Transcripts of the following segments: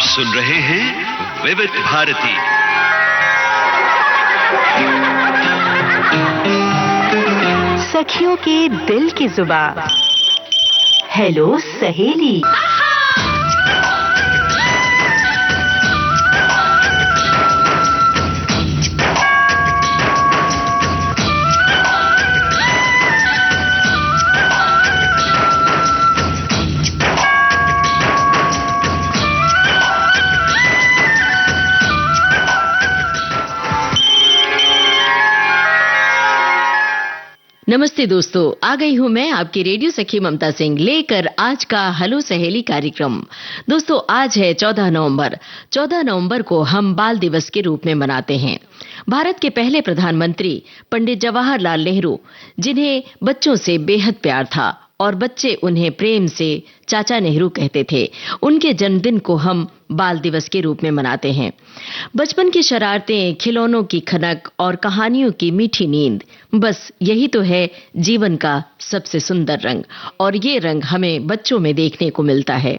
सुन रहे हैं विविध भारती। सखियों के दिल की जुबान। हेलो सहेली। नमस्ते दोस्तों, आ गई हूँ मैं आपकी रेडियो सखी ममता सिंह लेकर आज का हेलो सहेली कार्यक्रम। दोस्तों, आज है 14 नवंबर। 14 नवंबर को हम बाल दिवस के रूप में मनाते हैं। भारत के पहले प्रधानमंत्री पंडित जवाहरलाल नेहरू, जिन्हें बच्चों से बेहद प्यार था और बच्चे उन्हें प्रेम से चाचा नेहरू कहते थे, उनके जन्मदिन को हम बाल दिवस के रूप में मनाते हैं। बचपन की शरारतें, खिलौनों की खनक और कहानियों की मीठी नींद, बस यही तो है जीवन का सबसे सुंदर रंग, और ये रंग हमें बच्चों में देखने को मिलता है।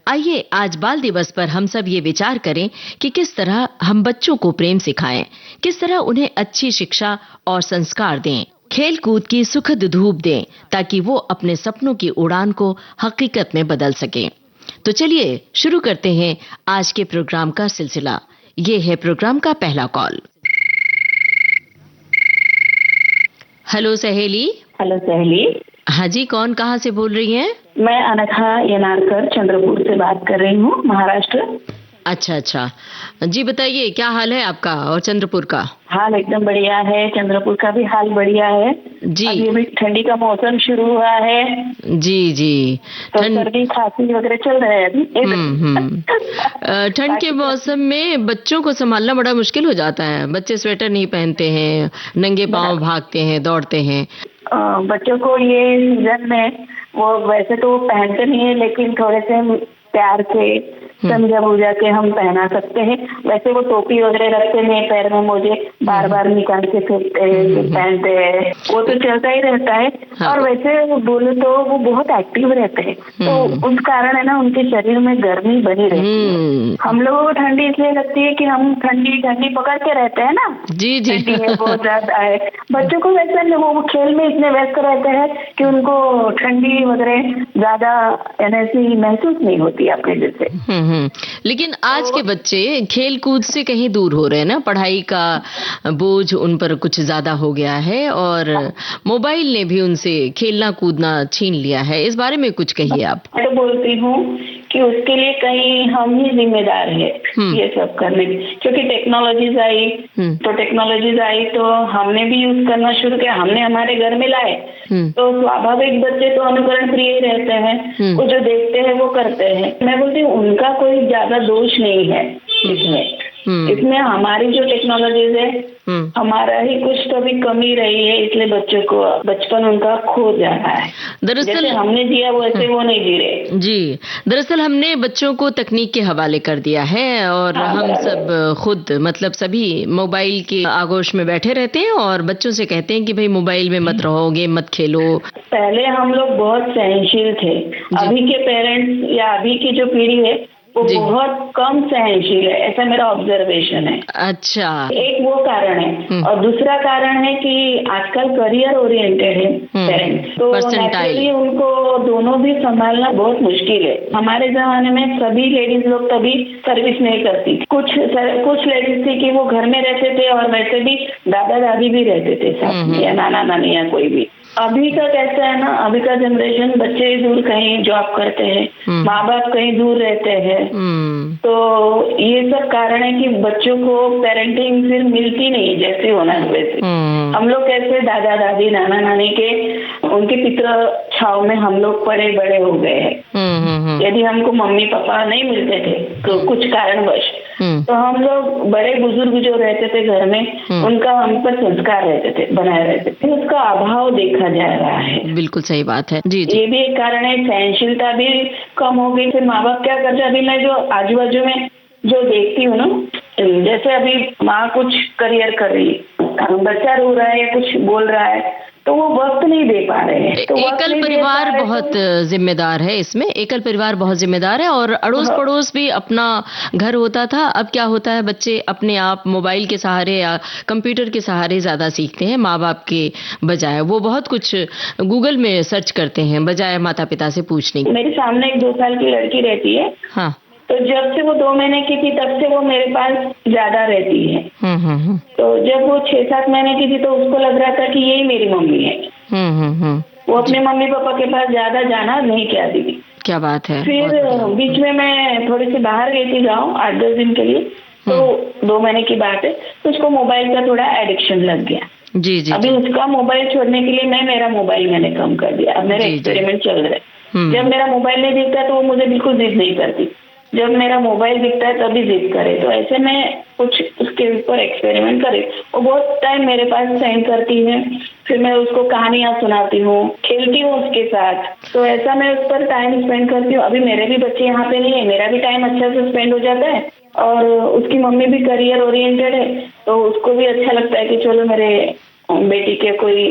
आइए आज बाल दिवस पर हम सब ये विचार करें कि किस तरह हम बच्चों को प्रेम सिखाएं, किस तरह उन्हें अच्छी शिक्षा और संस्कार दें, खेल कूद की सुखद धूप दें, ताकि वो अपने सपनों की उड़ान को हकीकत में बदल सकें। तो चलिए शुरू करते हैं आज के प्रोग्राम का सिलसिला। ये है प्रोग्राम का पहला कॉल। हेलो सहेली। हेलो सहेली। हाँ जी, कौन कहाँ से बोल रही हैं? मैं अनघा येनारकर चंद्रपुर से बात कर रही हूँ, महाराष्ट्र। अच्छा, जी बताइए, क्या हाल है आपका और चंद्रपुर का? हाल एकदम बढ़िया है, चंद्रपुर का भी हाल बढ़िया है जी। अभी भी ठंडी का मौसम शुरू हुआ है। जी। तो सर्दी खांसी वगैरह चल रहा है अभी। ठंड के मौसम में बच्चों को संभालना बड़ा मुश्किल हो जाता है। बच्चे स्वेटर नहीं पहनते हैं, नंगे पांव भागते हैं, दौड़ते हैं। बच्चों को ये सीजन में वो वैसे तो वो पहनते नहीं है, लेकिन थोड़े से प्यार से समझा बुझा के हम पहना सकते हैं। वैसे वो टोपी वगैरह रखते हैं, पैर में मोजे बार बार निकाल के फेंकते हैं, पहनते हैं, वो तो चलता ही रहता है। हाँ। और वैसे बोले तो वो बहुत एक्टिव रहते हैं, तो उस कारण है ना उनके शरीर में गर्मी बनी रहती है। हम लोगों को ठंडी इसलिए लगती है कि हम ठंडी पकड़ के रहते हैं ना। जी। ठंडी है, बहुत ज्यादा है। बच्चों को वैसा नहीं, वो खेल में इतने व्यस्त रहते हैं कि उनको ठंडी वगैरह ज्यादा एनर्जी महसूस नहीं होती अपने जैसे। लेकिन आज के बच्चे खेल कूद से कहीं दूर हो रहे हैं ना। पढ़ाई का बोझ उन पर कुछ ज्यादा हो गया है और मोबाइल ने भी उनसे खेलना कूदना छीन लिया है। इस बारे में कुछ कहिए आप। मैं तो बोलती हूँ कि उसके लिए कहीं हम ही जिम्मेदार है ये सब करने की, क्योंकि टेक्नोलॉजीज आई तो हमने भी यूज करना शुरू किया, हमने हमारे घर में लाए। तो स्वाभाविक बच्चे तो अनुकरण प्रिय रहते हैं, वो जो देखते हैं वो करते हैं। मैं बोलती हूँ उनका कोई ज्यादा दोष नहीं है इसमें हमारी जो टेक्नोलॉजीज है, हमारा ही कुछ तो भी कमी रही है, इसलिए बच्चों को बचपन उनका खो जा रहा है। दरअसल जैसे हमने जिया वैसे वो नहीं जी रहे। जी, दरअसल हमने बच्चों को तकनीक के हवाले कर दिया है और हम सब खुद मतलब सभी मोबाइल के आगोश में बैठे रहते हैं और बच्चों से कहते हैं कि भाई मोबाइल में मत रहो, गेम मत खेलो। पहले हम लोग बहुत सहनशील थे, अभी के पेरेंट्स या अभी की जो पीढ़ी है वो बहुत कम सहनशील है, ऐसा मेरा ऑब्जर्वेशन है। अच्छा, एक वो कारण है और दूसरा कारण है कि आजकल करियर ओरिएंटेड है पेरेंट्स, तो नेचुरली उनको दोनों भी संभालना बहुत मुश्किल है। हमारे जमाने में सभी लेडीज लोग तभी सर्विस नहीं करती, कुछ लेडीज थी कि वो घर में रहते थे और वैसे भी दादा दादी भी रहते थे साथ में, या नाना नानी या कोई भी। अभी का कैसा है ना, अभी का जनरेशन बच्चे दूर कहीं जॉब करते हैं, माँ बाप कहीं दूर रहते हैं, तो ये सब कारण है कि बच्चों को पेरेंटिंग फिर मिलती नहीं जैसे होना है वैसे। हम लोग कैसे दादा दादी नाना नानी के उनके पितृ छाव में हम लोग पड़े बड़े हो गए हैं। यदि हमको मम्मी पापा नहीं मिलते थे तो कुछ कारणवश, तो हम लोग बड़े बुजुर्ग जो रहते थे घर में, उनका हम पर संस्कार रहते थे, बनाए रहते थे, उसका अभाव देखा जा रहा है। बिल्कुल सही बात है जी। ये भी एक कारण है, सहनशीलता भी कम हो गई। फिर माँ बाप क्या करते हैं, अभी मैं जो आजू बाजू में जो देखती हूँ ना, जैसे अभी माँ कुछ करियर कर रही है, बच्चा रो रहा है या कुछ बोल रहा है, तो वो वक्त नहीं दे पा रहे हैं। तो एकल परिवार बहुत जिम्मेदार है इसमें, एकल परिवार बहुत जिम्मेदार है। और अड़ोस पड़ोस भी अपना घर होता था, अब क्या होता है, बच्चे अपने आप मोबाइल के सहारे या कंप्यूटर के सहारे ज्यादा सीखते हैं माँ बाप के बजाय। वो बहुत कुछ गूगल में सर्च करते हैं बजाय माता पिता से पूछने की। मेरे सामने एक 2 साल की लड़की रहती है। हाँ। तो जब से वो 2 महीने की थी तब से वो मेरे पास ज्यादा रहती है। तो जब वो 6-7 महीने की थी तो उसको लग रहा था कि यही मेरी मम्मी है। वो अपने मम्मी पापा के पास ज्यादा जाना नहीं चाहती थी। क्या बात है। फिर बीच में मैं थोड़ी सी बाहर गई थी गाँव 8-10 दिन के लिए। तो 2 महीने की बात है, तो उसको मोबाइल का थोड़ा एडिक्शन लग गया। जी जी। अभी उसका मोबाइल छोड़ने के लिए मेरा मोबाइल मैंने कम कर दिया। अब मेरा एक्सपेरिमेंट चल रहा है। जब मेरा मोबाइल नहीं दिखता तो वो मुझे बिल्कुल जिद नहीं करती, जब मेरा मोबाइल दिखता है तभी जिद करे। तो ऐसे में कुछ उसके ऊपर एक्सपेरिमेंट करे। वो बहुत टाइम मेरे पास स्पेंड करती है, फिर मैं उसको कहानियां सुनाती हूँ, खेलती हूँ उसके साथ। तो ऐसा मैं उस पर टाइम स्पेंड करती हूँ। अभी मेरे भी बच्चे यहाँ पे नहीं है, मेरा भी टाइम अच्छा से स्पेंड हो जाता है। और उसकी मम्मी भी करियर ओरिएंटेड है, तो उसको भी अच्छा लगता है कि चलो मेरे बेटी के कोई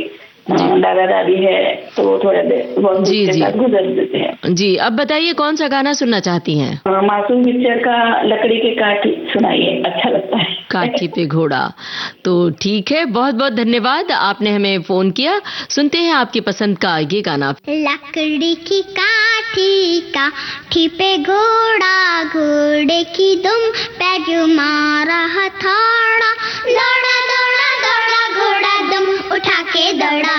दादा दादी है तो वो थोड़ा देर वक्त के साथ गुजर देते हैं। जी, अब बताइए कौन सा गाना सुनना चाहती हैं? मासूम पिक्चर का लकड़ी के काठी सुनाइए, अच्छा लगता है। काठी पे घोड़ा। तो ठीक है, बहुत बहुत धन्यवाद, आपने हमें फोन किया। सुनते हैं आपकी पसंद का ये गाना। लकड़ी की काठी पे घोड़ा, घोड़े की दुम पे जो मारा हथौड़ा, दौड़ा दौड़ा दौड़ा घोड़ा दुम उठा के दौड़ा।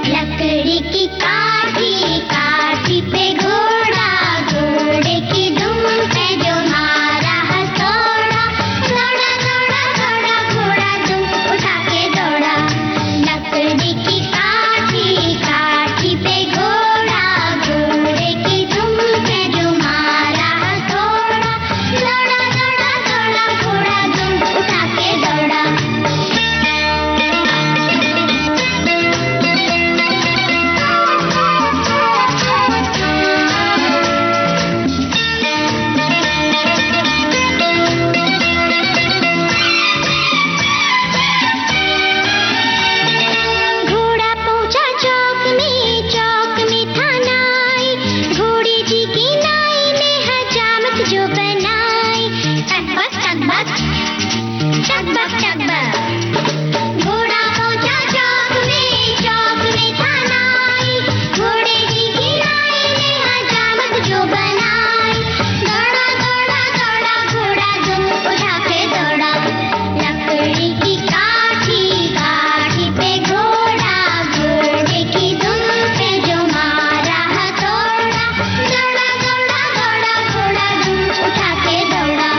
लकड़ी की काठी पे घोड़ा, घोड़े की दुम पे जो मारा हथौड़ा, दौड़ा दौड़ा दौड़ा घोड़ा दुम उठा के दौड़ा। लकड़ी की काठी पे घोड़ा, घोड़े की दुम पे जो मारा हथौड़ा, दौड़ा दौड़ा दौड़ा घोड़ा दुम उठा के दौड़ा। घोड़ा पहुंचा चौक में था नाई, घोड़ी जी की नाई ने हजामत जो बनाई, टकबक टकबक टकबक टकबक। घोड़ा पहुंचा चौक में था नाई, घोड़े जी की नाई ने हजामत जो बनाई, दौड़ा दौड़ा दौड़ा घोड़ा दुम उठा के दौड़ा। लकड़ी की काठी पे घोड़ा, घोड़े की दुम पे जो मारा हथौड़ा, दौड़ा दौड़ा दौड़ा घोड़ा दुम उठा के दौड़ा।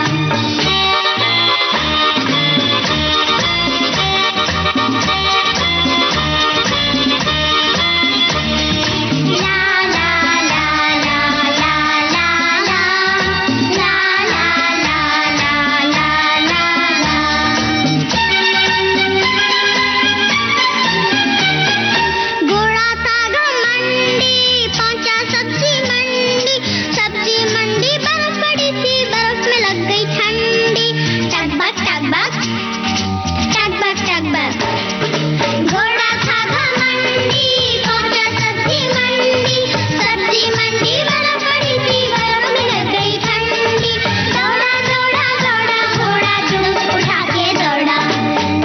घोड़ा था घमंडी, पहुंचा सब्जी मंडी बर्फ पड़ी थी, बर्फ में लग गई ठंडी, टकबक टकबक टकबक टकबक। घोड़ा था घमंडी, पहुंचा सब्जी मंडी बर्फ पड़ी थी, बर्फ में लग गई ठंडी, दौड़ा दौड़ा दौड़ा घोड़ा दुम उठा के दौड़ा।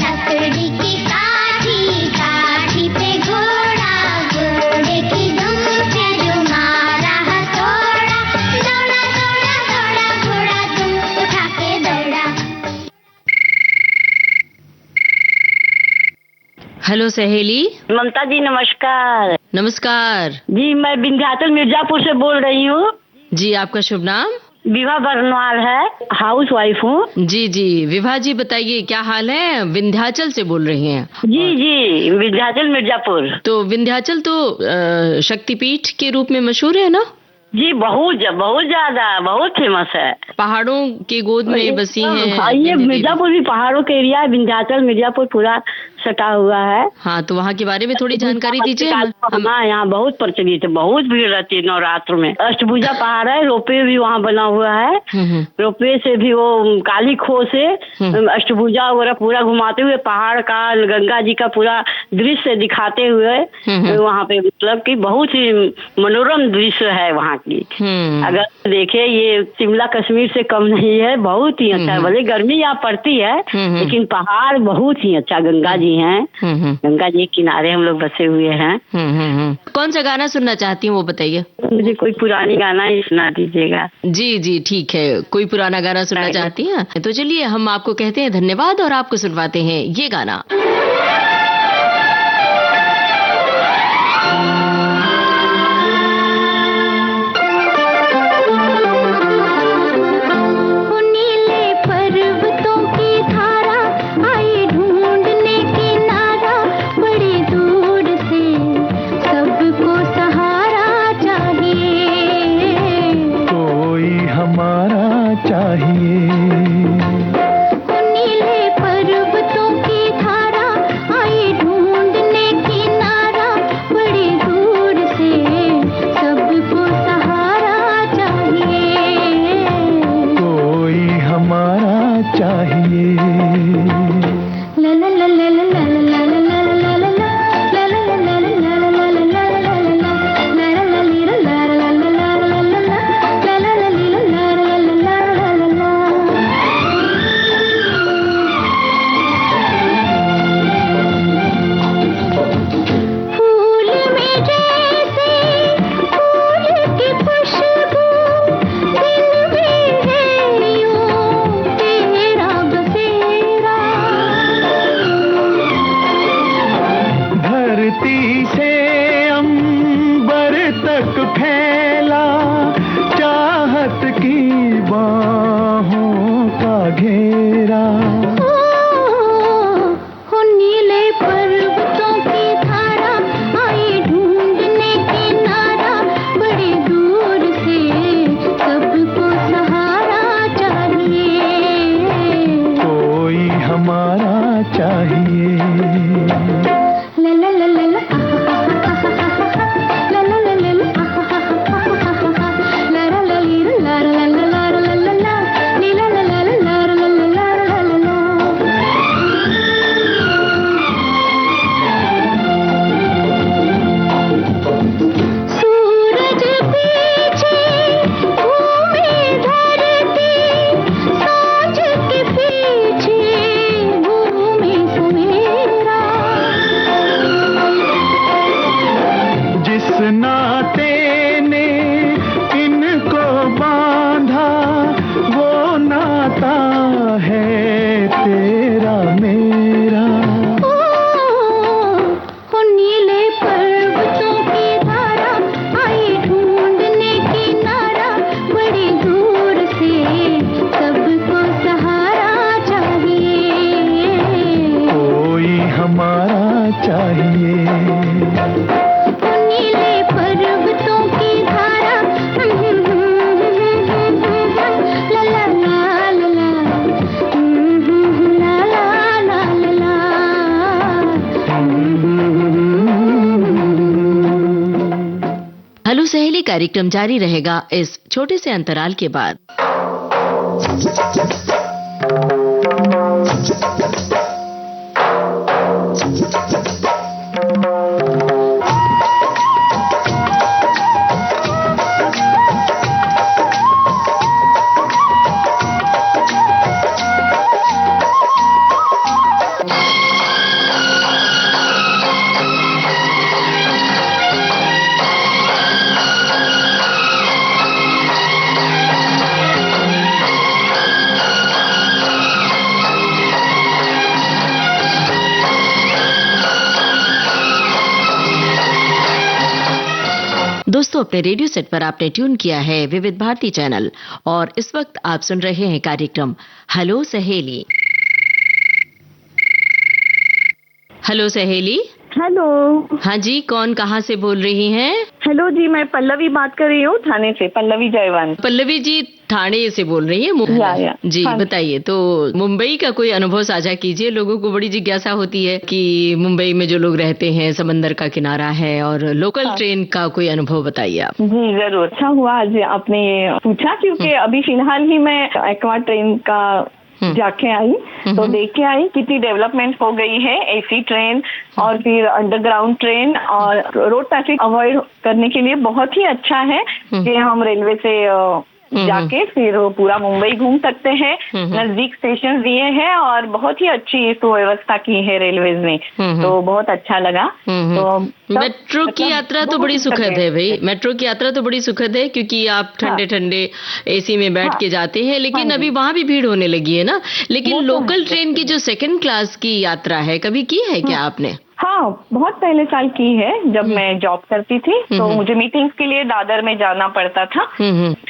लकड़ी की काठी पे घोड़ा, घोड़े की दुम पे जो मारा हथौड़ा, दौड़ा दौड़ा दौड़ा घोड़ा दुम उठा के दौड़ा। हेलो सहेली। ममता जी नमस्कार। नमस्कार जी मैं विंध्याचल मिर्जापुर से बोल रही हूँ। जी, आपका शुभ नाम? विभा बरनवाल है, हाउस वाइफ हूँ। जी जी, विभा जी बताइए क्या हाल है? विंध्याचल से बोल रही हैं? जी विंध्याचल मिर्जापुर। तो विंध्याचल तो शक्तिपीठ के रूप में मशहूर है ना? जी बहुत ज्यादा बहुत फेमस है। पहाड़ों के गोद में बसी हैं। ये मिर्जापुर भी पहाड़ों के एरिया है, विंध्याचल मिर्जापुर पूरा सटा हुआ है। हाँ, तो वहाँ के बारे में थोड़ी जानकारी दीजिए। हाँ, यहाँ बहुत प्रचलित है, बहुत भीड़ रहती है नवरात्र में। अष्टभुजा पहाड़ है, रोपवे भी वहाँ बना हुआ है। रोपवे से भी वो काली खो से अष्टभुजा वगैरह पूरा घुमाते हुए पहाड़ का, गंगा जी का पूरा दृश्य दिखाते हुए वहाँ पे, मतलब कि बहुत ही मनोरम दृश्य है वहाँ की। अगर देखे ये शिमला कश्मीर से कम नहीं है, बहुत ही अच्छा है। भले गर्मी यहाँ पड़ती है लेकिन पहाड़ बहुत ही अच्छा, गंगा जी हैं, गंगा जी के किनारे हम लोग बसे हुए हैं। कौन सा गाना सुनना चाहती हूँ वो बताइए। मुझे कोई पुरानी गाना ही सुना दीजिएगा। जी जी ठीक है, कोई पुराना गाना सुनना चाहती हैं तो चलिए हम आपको कहते हैं धन्यवाद और आपको सुनवाते हैं ये गाना। हेलो सहेली कार्यक्रम जारी रहेगा इस छोटे से अंतराल के बाद। दोस्तों, अपने रेडियो सेट पर आपने ट्यून किया है विविध भारती चैनल और इस वक्त आप सुन रहे हैं कार्यक्रम हेलो सहेली। हेलो सहेली। हेलो। हाँ जी, कौन कहाँ से बोल रही हैं? हेलो जी, मैं पल्लवी बात कर रही हूँ थाने से, पल्लवी जयवान। पल्लवी जी ठाणे से बोल रही है या। जी हाँ। बताइए, तो मुंबई का कोई अनुभव साझा कीजिए। लोगों को बड़ी जिज्ञासा होती है कि मुंबई में जो लोग रहते हैं, समंदर का किनारा है, और लोकल ट्रेन का कोई अनुभव बताइए आप। जी जरूर, अच्छा हुआ आज आपने ये पूछा, क्योंकि अभी फिलहाल ही मैं एक्वा ट्रेन का जाके आई तो देख के आई कितनी डेवलपमेंट हो गई है। एसी ट्रेन और फिर अंडरग्राउंड ट्रेन और रोड ट्रैफिक अवॉइड करने के लिए बहुत ही अच्छा है कि हम रेलवे से जाके फिर पूरा मुंबई घूम सकते हैं। नजदीक स्टेशन दिए हैं और बहुत ही अच्छी सुव्यवस्था की है रेलवेज ने, तो बहुत अच्छा लगा। तो मेट्रो की यात्रा तो बड़ी सुखद है भाई, मेट्रो की यात्रा तो बड़ी सुखद है, क्योंकि आप ठंडे ठंडे एसी में बैठ के जाते हैं। लेकिन अभी वहाँ भी भीड़ होने लगी है ना। लेकिन लोकल ट्रेन की जो सेकंड क्लास की यात्रा है, कभी की है क्या आपने? हाँ, बहुत पहले साल की है, जब मैं जॉब करती थी तो मुझे मीटिंग्स के लिए दादर में जाना पड़ता था।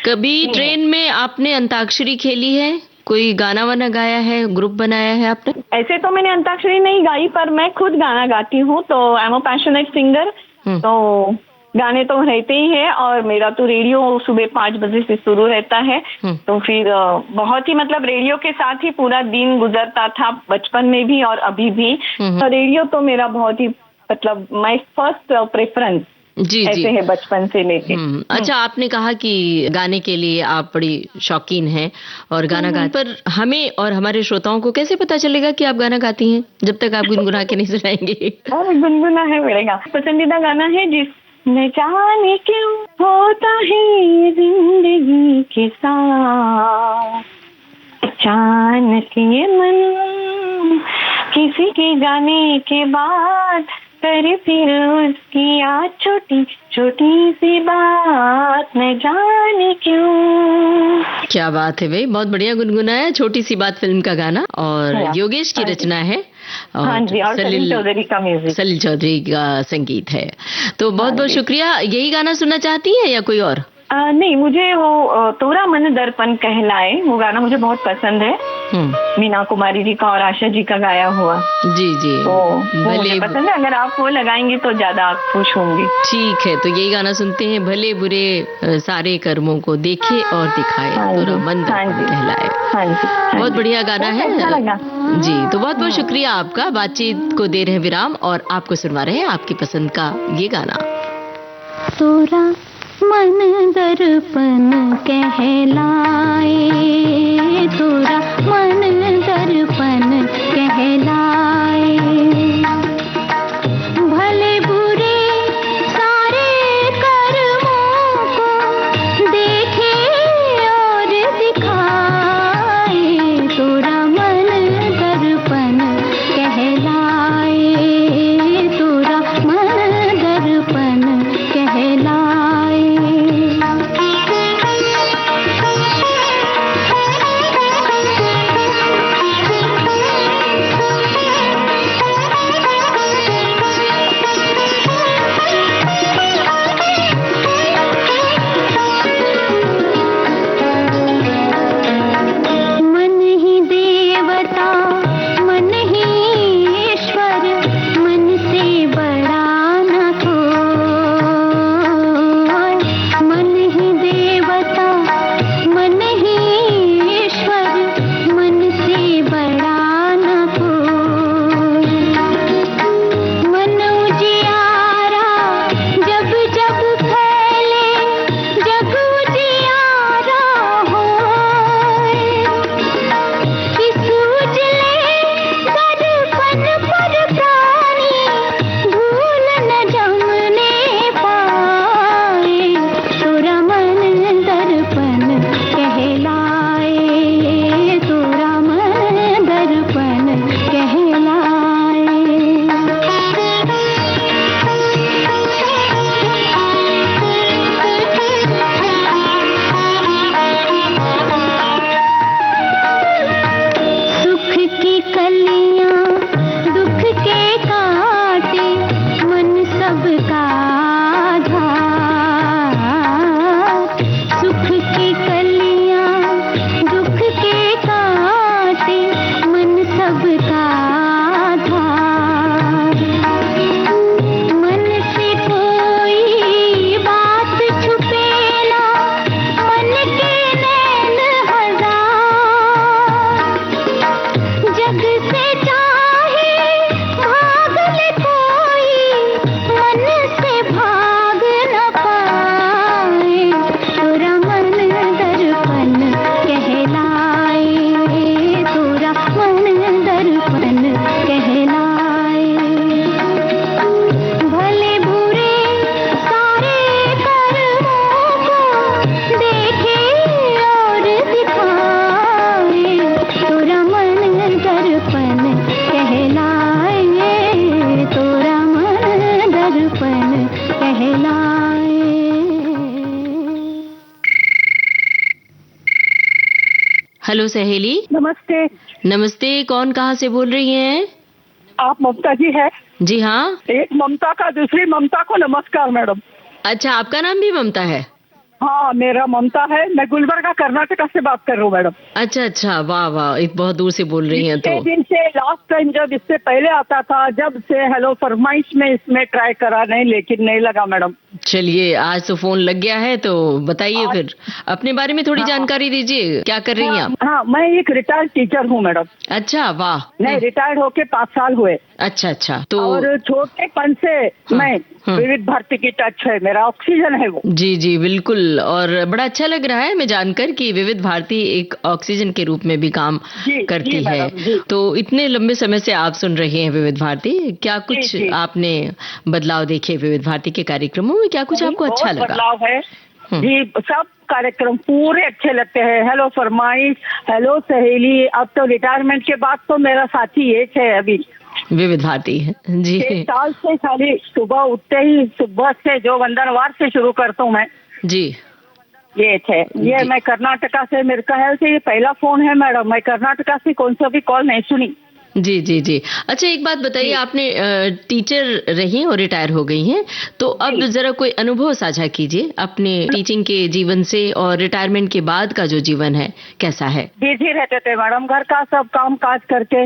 कभी ट्रेन में आपने अंताक्षरी खेली है? कोई गाना वाना गाया है, ग्रुप बनाया है आपने? ऐसे तो मैंने अंताक्षरी नहीं गाई, पर मैं खुद गाना गाती हूँ, तो I am a passionate singer. तो गाने तो रहते ही है, और मेरा तो रेडियो सुबह 5 बजे से शुरू रहता है। तो फिर बहुत ही मतलब रेडियो के साथ ही पूरा दिन गुजरता था, बचपन में भी और अभी भी। तो रेडियो तो मेरा बहुत ही मतलब माय फर्स्ट प्रेफरेंस जी ऐसे है बचपन से लेके। अच्छा, आपने कहा कि गाने के लिए आप बड़ी शौकीन हैं और गाना गाती, पर हमें और हमारे श्रोताओं को कैसे पता चलेगा कि आप गाना गाती हैं, जब तक आप गुनगुना के नहीं सुनाएंगे? गुनगुना है मेरा पसंदीदा गाना है, जिस न जाने क्यों होता है जिंदगी के साथ, अचानक ये मन किसी के जाने के बाद करे फिर उसकी याद, छोटी छोटी सी बात, न जाने क्यों। क्या बात है भाई, बहुत बढ़िया गुनगुनाया। छोटी सी बात फिल्म का गाना, और योगेश की रचना है। हाँ जी, और सलील चौधरी का म्यूजिक, सलील चौधरी का संगीत है। तो बहुत बहुत शुक्रिया। यही गाना सुनना चाहती है या कोई और? नहीं, मुझे वो तोरा मन दर्पण कहलाए, वो गाना मुझे बहुत पसंद है। मीना कुमारी जी का और आशा जी का गाया हुआ। जी जी, तो मुझे पसंद है। अगर आप वो लगाएंगे तो ज्यादा खुश होंगी। ठीक है, तो यही गाना सुनते हैं। भले बुरे सारे कर्मों को देखे और दिखाए, तोरा मन दर्पण कहलाए। बहुत बढ़िया गाना है जी। तो बहुत बहुत शुक्रिया आपका। बातचीत को दे रहे विराम और आपको सुनवा रहे हैं आपकी पसंद का ये गाना। तोरा मन दर्पण कहलाए, तोरा मन दर्पण कहलाए, भले बुरे सारे कर्मों को देखे और दिखाए, तोरा मन दर्पण कहलाए, तोरा मन दर्पण कहलाए। हेलो सहेली। नमस्ते। नमस्ते, कौन कहाँ से बोल रही हैं? आप ममता जी है? जी हाँ। एक ममता का दूसरी ममता को नमस्कार मैडम। अच्छा, आपका नाम भी ममता है? हाँ, मेरा ममता है। मैं गुलबर्गा कर्नाटका से बात कर रहा हूँ मैडम। अच्छा अच्छा, वाह वाह, एक बहुत दूर से बोल रही हैं तो। दिन से लास्ट टाइम जब इससे पहले आता था, जब से हेलो फरमाइश में इसमें ट्राई करा नहीं, लेकिन नहीं लगा मैडम। चलिए, आज तो फोन लग गया है तो बताइए फिर अपने बारे में थोड़ी जानकारी दीजिए, क्या कर रही हैं आप? हाँ, मैं एक रिटायर्ड टीचर हूँ मैडम। अच्छा, वाह। नहीं, रिटायर्ड होके 5 साल हुए। अच्छा अच्छा, तो और छोटेपन से मैं विविध भारती की टच है, मेरा ऑक्सीजन है वो। जी जी बिल्कुल, और बड़ा अच्छा लग रहा है मैं जानकर कि विविध भारती एक ऑक्सीजन के रूप में भी काम करती है। तो इतने लंबे समय से आप सुन रहे हैं विविध भारती, क्या कुछ आपने बदलाव देखे विविध भारती के कार्यक्रमों में? क्या कुछ आपको अच्छा लगा? बदलाव है जी, सब कार्यक्रम पूरे अच्छे लगते हैं। हेलो फरमाइश, हेलो सहेली, अब तो रिटायरमेंट के बाद तो मेरा साथी एक है अभी विविध भारती है जी। 6 साल से खाली सुबह उठते ही, सुबह से जो वंदनवार से शुरू करता हूँ मैं जी। ये है, ये मैं कर्नाटका से, मेरे ख्याल से ये पहला फोन है मैडम। मैं कर्नाटका से कौन सा भी कॉल नहीं सुनी। जी जी जी। अच्छा, एक बात बताइए, आपने टीचर रही और रिटायर हो गई हैं, तो अब जरा कोई अनुभव साझा कीजिए अपने टीचिंग के जीवन से, और रिटायरमेंट के बाद का जो जीवन है कैसा है? बिजी रहते थे मैडम, घर का सब काम काज करके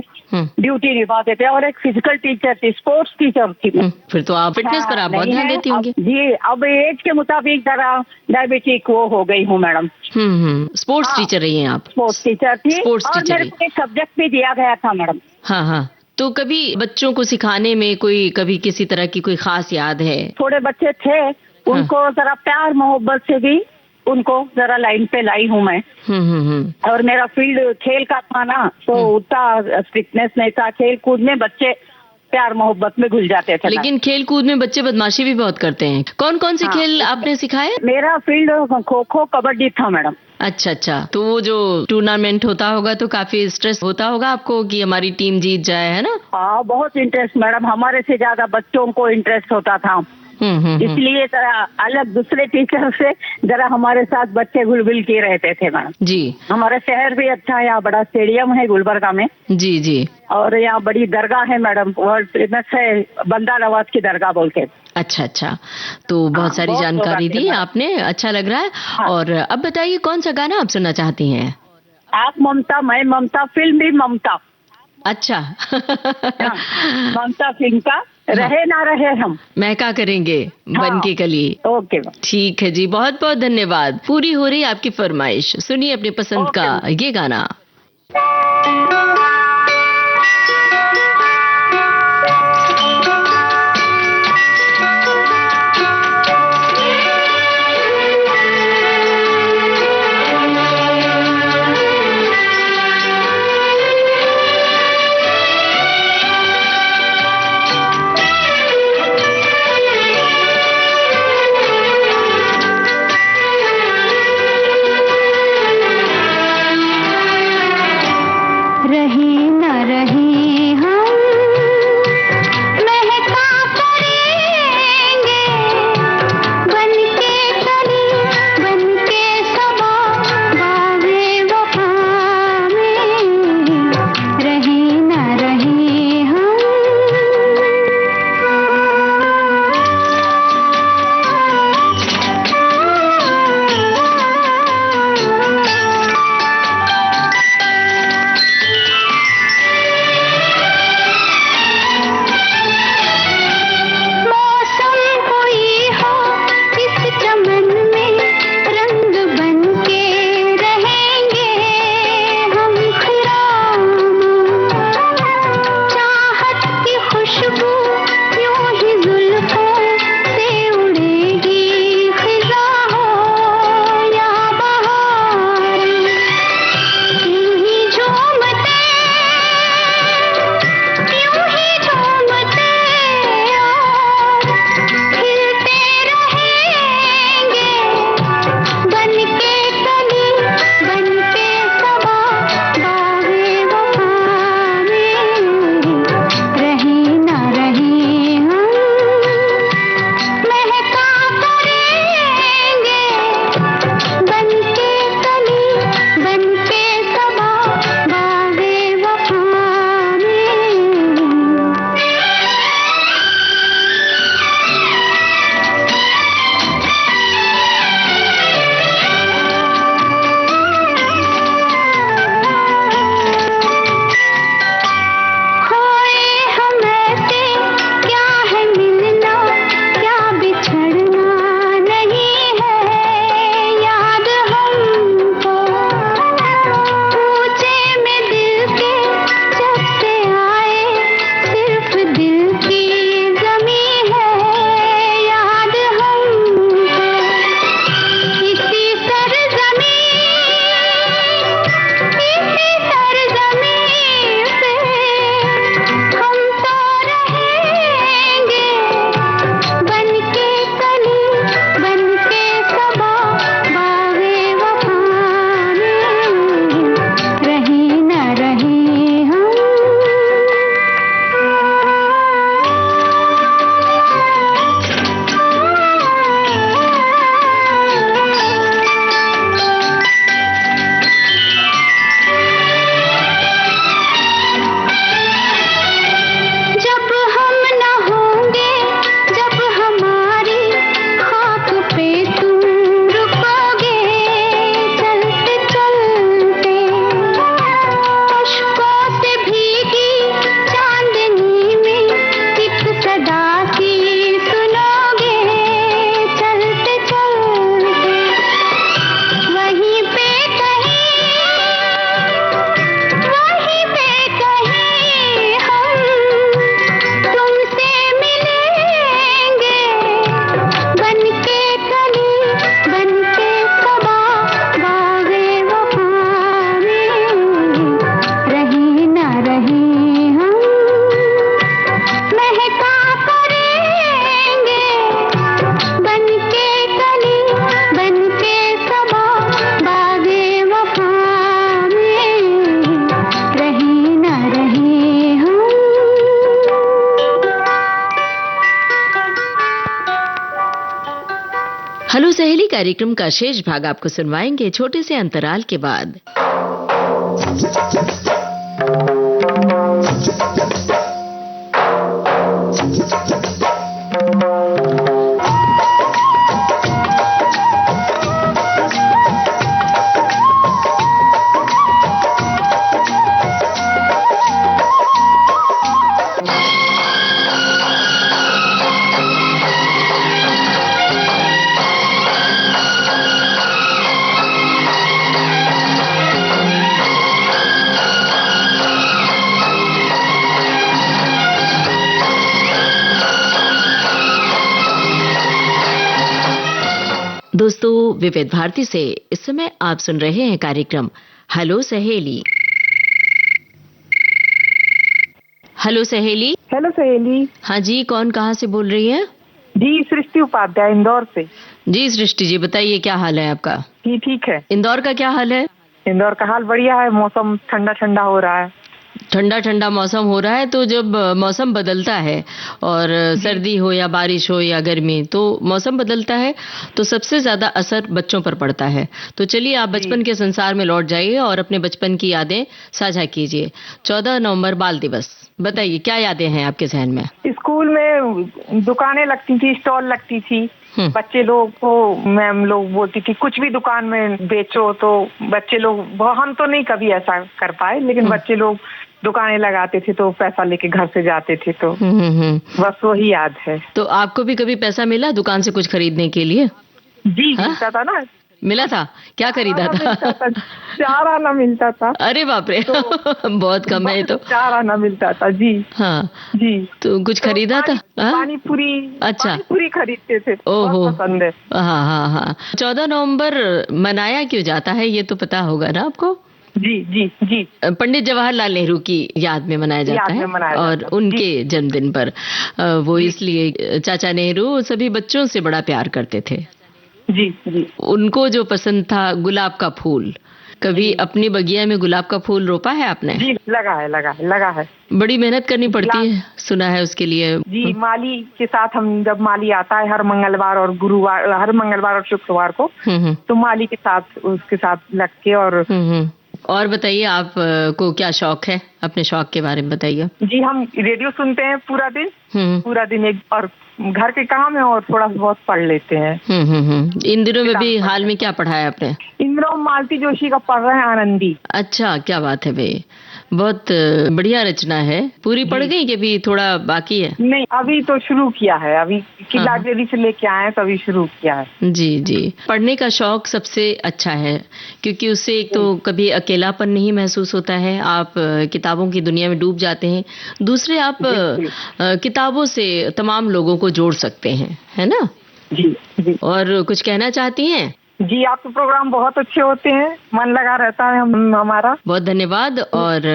ड्यूटी निभाते थे, और एक फिजिकल टीचर थी, स्पोर्ट्स टीचर थी। फिर तो आप फिटनेस पर आप बहुत ध्यान देती होंगी। जी, अब एज के मुताबिक जरा डायबिटिक वो हो गई हूँ मैडम। स्पोर्ट्स टीचर रही हैं आप? स्पोर्ट्स टीचर थी, और मेरे को एक सब्जेक्ट भी दिया गया था मैडम। हाँ हाँ, तो कभी बच्चों को सिखाने में कोई कभी किसी तरह की कोई खास याद है? थोड़े बच्चे थे, उनको जरा प्यार मोहब्बत से भी उनको जरा लाइन पे लाई हूँ मैं। और मेरा फील्ड खेल का था ना, तो उतना फिटनेस नहीं था। खेल कूद में बच्चे प्यार मोहब्बत में घुल जाते थे। लेकिन खेल कूद में बच्चे बदमाशी भी बहुत करते हैं। कौन कौन से खेल आपने सिखाए? मेरा फील्ड खो खो कबड्डी था मैडम। अच्छा अच्छा, तो वो जो टूर्नामेंट होता होगा तो काफी स्ट्रेस होता होगा आपको कि हमारी टीम जीत जाए, है ना? हाँ, बहुत इंटरेस्ट मैडम, हमारे से ज्यादा बच्चों को इंटरेस्ट होता था। इसलिए जरा अलग दूसरे टीचर से जरा हमारे साथ बच्चे घुल के रहते थे मैडम जी। हमारा शहर भी अच्छा है, यहाँ बड़ा स्टेडियम है गुलबर्गा में। जी जी। और यहाँ बड़ी दरगाह है मैडम, वर्ल्ड फेमस है, बंदा नवाज की दरगाह बोल के। अच्छा अच्छा, तो बहुत सारी जानकारी दी आपने, अच्छा लग रहा है। और अब बताइए, कौन सा गाना आप सुनना चाहती हैं? आप ममता मैं ममता, फिल्म भी ममता। अच्छा। ममता फिल्म का रहे ना रहे हम, मैं क्या करेंगे बन के कली। ओके, ठीक है जी, बहुत बहुत धन्यवाद। पूरी हो रही आपकी फरमाइश, सुनिए अपनी पसंद का ये गाना। हेलो सहेली कार्यक्रम का शेष भाग आपको सुनवाएंगे छोटे से अंतराल के बाद। दोस्तों, विविध भारती से इस समय आप सुन रहे हैं कार्यक्रम हेलो सहेली। हेलो सहेली। हेलो सहेली। हाँ जी, कौन कहाँ से बोल रही है? जी, सृष्टि उपाध्याय, इंदौर से। जी सृष्टि जी, बताइए क्या हाल है आपका? जी ठीक है। इंदौर का क्या हाल है? इंदौर का हाल बढ़िया है, मौसम ठंडा ठंडा हो रहा है। ठंडा ठंडा मौसम हो रहा है, तो जब मौसम बदलता है और सर्दी हो या बारिश हो या गर्मी, तो मौसम बदलता है तो सबसे ज्यादा असर बच्चों पर पड़ता है। तो चलिए आप बचपन के संसार में लौट जाइए और अपने बचपन की यादें साझा कीजिए। 14 नवंबर बाल दिवस, बताइए क्या यादें हैं आपके जहन में? स्कूल में दुकानें लगती थी, स्टॉल लगती थी। बच्चे लोग को मैम लोग बोलती थी कुछ भी दुकान में बेचो, तो बच्चे लोग, हम तो नहीं कभी ऐसा कर पाए, लेकिन बच्चे लोग दुकानें लगाते थे तो पैसा लेके घर से जाते थे, तो बस वही याद है। तो आपको भी कभी पैसा मिला दुकान से कुछ खरीदने के लिए? जी मिलता था ना। मिला था? क्या खरीदा था? 4 आना मिलता था। अरे बाप रे, तो बहुत कम है तो। 4 आना मिलता था जी। हाँ जी। तो कुछ खरीदा था? पानी पूरी। अच्छा, पानी पूरी खरीदते थे। ओहो, पसंद है। हाँ हाँ हाँ। 14 नवंबर मनाया क्यों जाता है ये तो पता होगा ना आपको? जी जी जी। पंडित जवाहरलाल नेहरू की याद में मनाया जाता है, और उनके जन्मदिन पर वो इसलिए, चाचा नेहरू सभी बच्चों से बड़ा प्यार करते थे। जी जी। उनको जो पसंद था गुलाब का फूल। कभी अपनी बगिया में गुलाब का फूल रोपा है आपने? जी लगा है। बड़ी मेहनत करनी पड़ती है सुना है उसके लिए। जी, माली के साथ हम, जब माली आता है हर मंगलवार और गुरुवार, हर मंगलवार और शुक्रवार को, तो माली के साथ, उसके साथ लग के। और बताइए आप को क्या शौक है? अपने शौक के बारे में बताइए। जी, हम रेडियो सुनते हैं पूरा दिन एक, और घर के काम है और थोड़ा बहुत पढ़ लेते हैं। इन दिनों में भी हाल में क्या पढ़ा है आपने? इन दिनों मालती जोशी का पढ़ रहे हैं, आनंदी। अच्छा, क्या बात है भाई, बहुत बढ़िया रचना है। पूरी पढ़ गई कि अभी थोड़ा बाकी है? नहीं, अभी तो शुरू किया है, अभी की लाइब्रेरी से लेके आए हैं तो अभी शुरू किया है। जी जी। पढ़ने का शौक सबसे अच्छा है, क्योंकि उससे एक तो कभी अकेलापन नहीं महसूस होता है, आप किताबों की दुनिया में डूब जाते हैं। दूसरे, आप किताबों से तमाम लोगों को जोड़ सकते हैं, है ना? जी जी। और कुछ कहना चाहती हैं? जी, आपके प्रोग्राम बहुत अच्छे होते हैं, मन लगा रहता है हमारा। बहुत धन्यवाद। और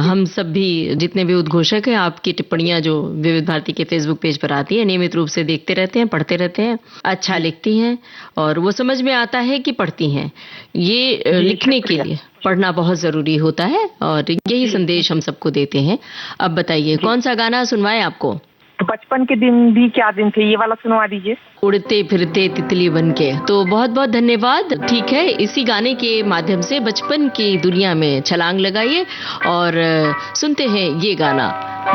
हम सब भी, जितने भी उद्घोषक हैं, आपकी टिप्पणियां जो विविध भारती के फेसबुक पेज पर आती है, नियमित रूप से देखते रहते हैं, पढ़ते रहते हैं। अच्छा लिखती हैं और वो समझ में आता है कि पढ़ती हैं। ये लिखने के लिए पढ़ना बहुत जरूरी होता है, और यही संदेश हम सबको देते हैं। अब बताइए कौन सा गाना सुनवाएं आपको? बचपन के दिन भी क्या दिन थे, ये वाला सुनवा दीजिए। उड़ते फिरते तितली बनके। तो बहुत बहुत धन्यवाद। ठीक है, इसी गाने के माध्यम से बचपन की दुनिया में छलांग लगाइए और सुनते हैं ये गाना,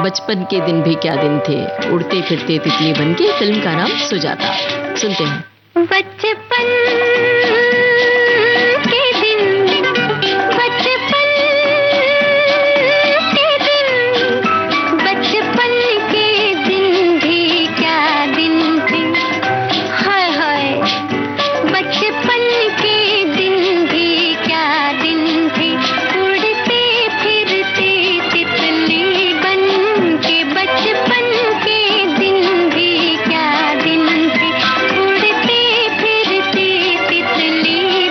बचपन के दिन भी क्या दिन थे, उड़ते फिरते तितली बनके। फिल्म का नाम सुजाता। सुनते हैं। बचपन के दिन, बचपन के दिन, बचपन के दिन भी क्या दिन थे, हाय हाय, बचपन के दिन भी क्या दिन थे, उड़ते फिरते तितली बन के, बचपन के दिन भी क्या दिन थे, उड़ते फिरते तितली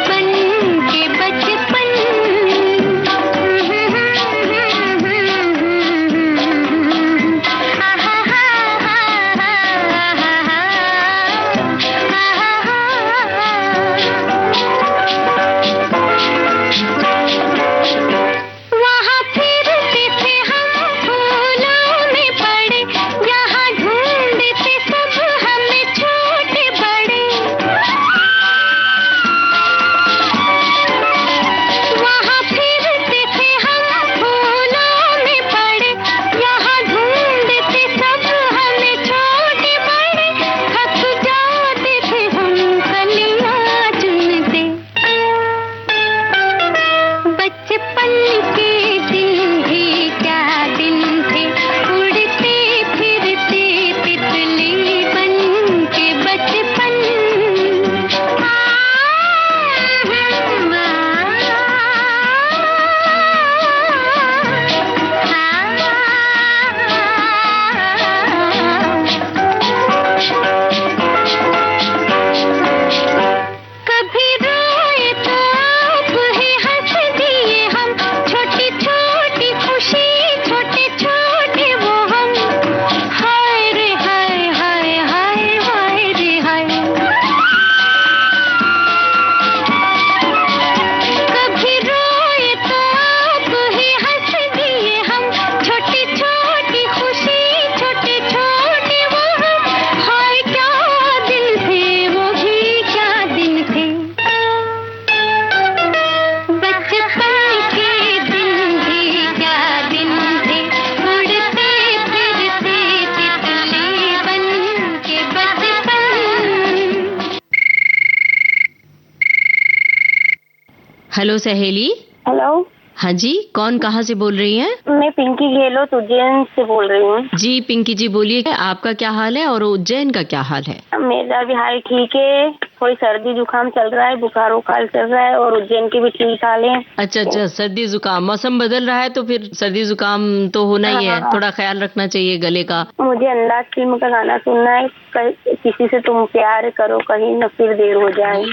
हेलो सहेली। हेलो। हाँ जी, कौन कहाँ से बोल रही हैं? मैं पिंकी गहलोत उज्जैन से बोल रही हूँ। जी पिंकी जी बोलिए, आपका क्या हाल है और उज्जैन का क्या हाल है? मेरा भी हाल ठीक है, थोड़ी सर्दी जुकाम चल रहा है, बुखार उखार चल रहा है और उज्जैन की भी ठीक हाल है। अच्छा, सर्दी जुकाम, मौसम बदल रहा है तो फिर सर्दी जुकाम तो होना ही है, थोड़ा ख्याल रखना चाहिए गले का। मुझे अंदाज फिल्म का गाना सुनना है, किसी से तुम प्यार करो कहीं न फिर देर हो जाए।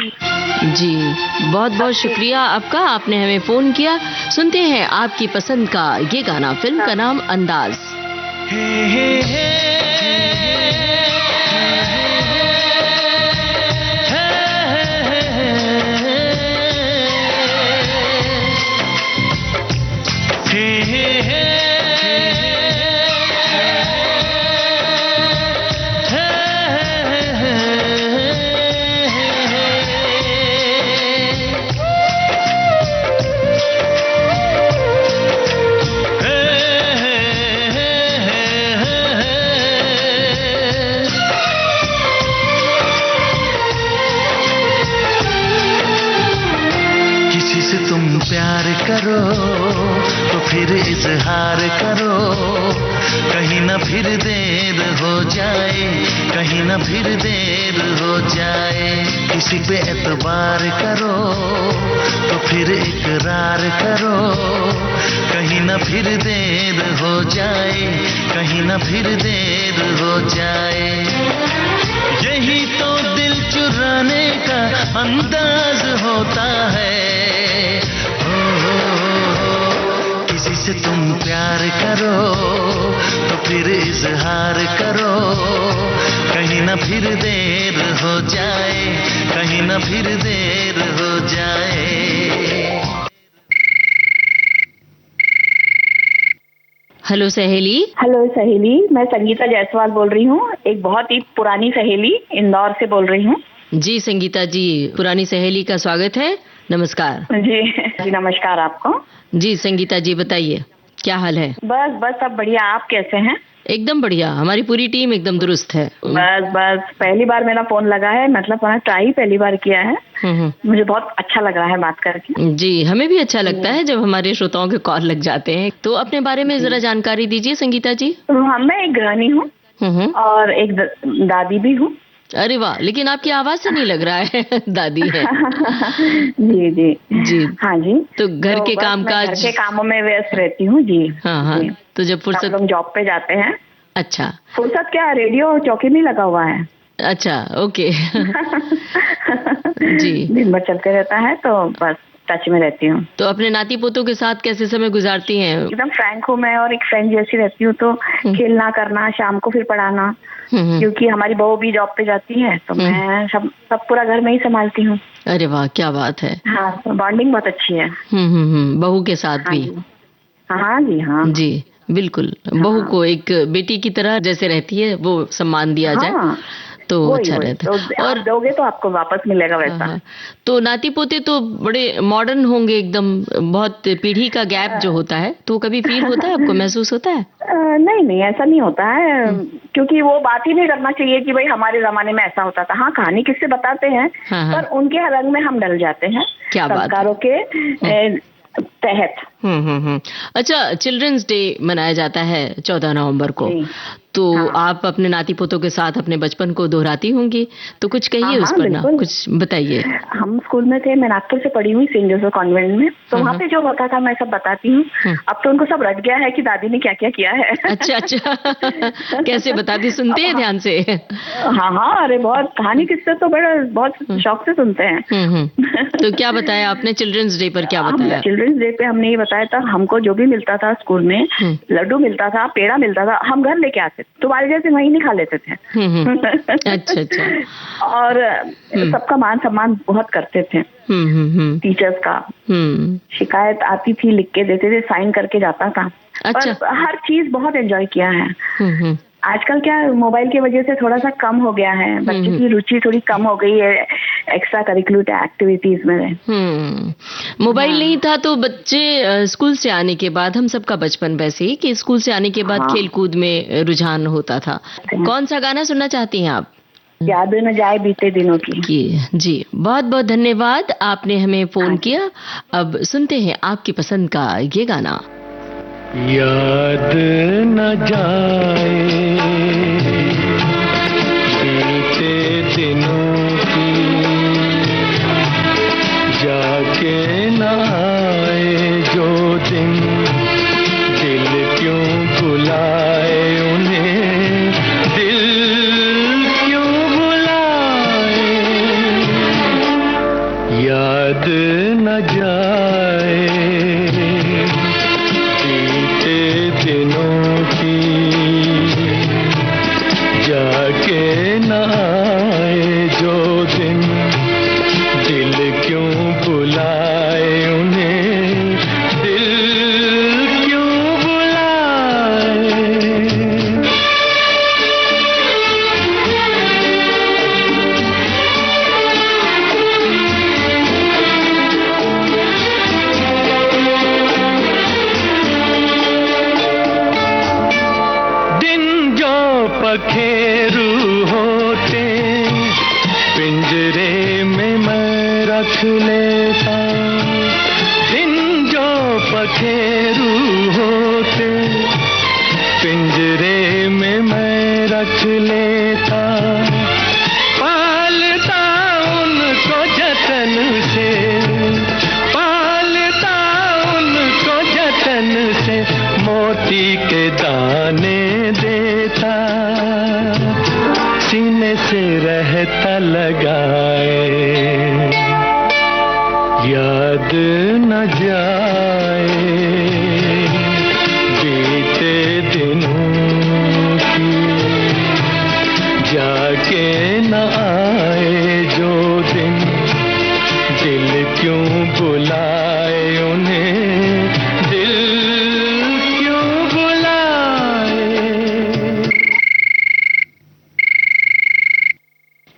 जी बहुत बहुत शुक्रिया आपका, आपने हमें फोन किया। सुनते हैं आपकी पसंद का ये गाना, फिल्म का नाम अंदाज। प्यार करो तो फिर इजहार करो, कहीं ना फिर देर हो जाए, कहीं ना फिर देर हो जाए। किसी पे एतबार करो तो फिर इकरार करो, कहीं ना फिर देर हो जाए, कहीं ना फिर देर हो जाए। यही तो दिल चुराने का अंदाज होता है। किसी से तुम प्यार करो तो फिर इजहार करो, कहीं ना फिर देर हो जाए, कहीं ना फिर देर हो जाए। हेलो सहेली। हेलो सहेली, मैं संगीता जायसवाल बोल रही हूँ, एक बहुत ही पुरानी सहेली, इंदौर से बोल रही हूँ। जी संगीता जी, पुरानी सहेली का स्वागत है, नमस्कार। जी नमस्कार आपको। जी संगीता जी बताइए, क्या हाल है? बस सब बढ़िया, आप कैसे हैं? एकदम बढ़िया, हमारी पूरी टीम एकदम दुरुस्त है। बस पहली बार मेरा फोन लगा है, मतलब मैंने ट्राई पहली बार किया है। मुझे बहुत अच्छा लग रहा है बात करके। जी हमें भी अच्छा लगता है जब हमारे श्रोताओं के कॉल लग जाते हैं। तो अपने बारे में जरा जानकारी दीजिए संगीता जी। मैं एक गृहिणी हूँ और एक दादी भी हूँ। अरे वाह, लेकिन आपकी आवाज से नहीं लग रहा है दादी है। जी हाँ जी। तो घर के कामकाज, घर के कामों में व्यस्त रहती हूँ जी। हाँ। तो जब फुर्सत, लोग जॉब पे जाते हैं। अच्छा, फुर्सत क्या, रेडियो चौकी में लगा हुआ है। अच्छा ओके। जी दिन भर चलते रहता है, तो बस टच में रहती हूँ। तो अपने नाती पोतों के साथ कैसे समय गुजारती हैं? एकदम फ्रैंक हूँ मैं, और एक फ्रेंड जैसी रहती हूँ, तो खेलना करना, शाम को फिर पढ़ाना, क्योंकि हमारी बहू भी जॉब पे जाती है, तो मैं सब पूरा घर में ही संभालती हूँ। अरे वाह, क्या बात है। हाँ, तो बॉन्डिंग बहुत अच्छी है। बहू के साथ भी। हाँ जी हाँ जी बिल्कुल। बहू को एक बेटी की तरह जैसे रहती है वो सम्मान दिया जाए तो अच्छा रहता है। और दोगे तो आपको वापस मिलेगा वैसा। तो नाती पोते तो बड़े मॉडर्न होंगे एकदम, बहुत पीढ़ी का गैप जो होता है, तो कभी फील होता है आपको, महसूस होता है? नहीं ऐसा नहीं होता है, क्योंकि वो बात ही नहीं करना चाहिए कि भाई हमारे जमाने में ऐसा होता था। हाँ, कहानी किससे बताते हैं, पर उनके रंग में हम डल जाते हैं, क्या संस्कारों के तहत। अच्छा, चिल्ड्रंस डे मनाया जाता है 14 नवंबर को, तो आप अपने नाती पोतों के साथ अपने बचपन को दोहराती होंगी, तो कुछ कहिए उस पर ना, कुछ बताइए। हम स्कूल में थे, मैं नागपुर से पढ़ी हुई सेंट जोसेफ कॉन्वेंट में, तो वहाँ पे जो होता था मैं सब बताती हूँ। अब तो उनको सब रट गया है कि दादी ने क्या क्या किया है। अच्छा कैसे बताती, सुनते हैं ध्यान से? हाँ, अरे बहुत, कहानी किससे तो बहुत शौक से सुनते हैं। तो क्या बताया आपने चिल्ड्रंस डे पर, क्या बताया? चिल्ड्रंस डे पे हमने ये बताया था, हमको जो भी मिलता था स्कूल में, लड्डू मिलता था, पेड़ा मिलता था, हम घर लेके आते, तुम्हारे जैसे वहीं नहीं खा लेते थे। अच्छा। और सबका मान सम्मान बहुत करते थे। टीचर्स का शिकायत आती थी, लिख के देते थे, साइन करके जाता था। अच्छा। पर हर चीज बहुत एंजॉय किया है। आजकल क्या मोबाइल की वजह से थोड़ा सा कम हो गया है, बच्चे की रुचि थोड़ी कम हो गई है एक्स्ट्रा करिकुलर एक्टिविटीज में। मोबाइल नहीं था तो बच्चे स्कूल से आने के बाद, हम सबका बचपन वैसे ही कि स्कूल से आने के बाद खेल कूद में रुझान होता था। कौन सा गाना सुनना चाहती हैं आप? याद न जाए बीते दिनों की। जी बहुत बहुत धन्यवाद, आपने हमें फोन किया। अब सुनते हैं आपकी पसंद का ये गाना। याद न जाए बीते दिनों की, जाके न आए जो दिन, दिल क्यों बुलाए उन्हें, दिल क्यों बुलाए। याद न जाए दिनों की, जाके न आए जो दिन, दिल क्यों बुलाए उन्हें, दिल क्यों बुलाए। पखेरू होते पिंजरे में मैं रख लेता, दिन जो पखेरू होते पिंजरे में मैं रख लेता, पालता उनको जतन से, पालता उनको जतन से, मोती के दाने देता, सीने से रहता लगाए। याद न जाए बीते दिनों की, जाके न आए जो दिन, दिल क्यों बुलाए उन्हें, दिल क्यों बुलाए।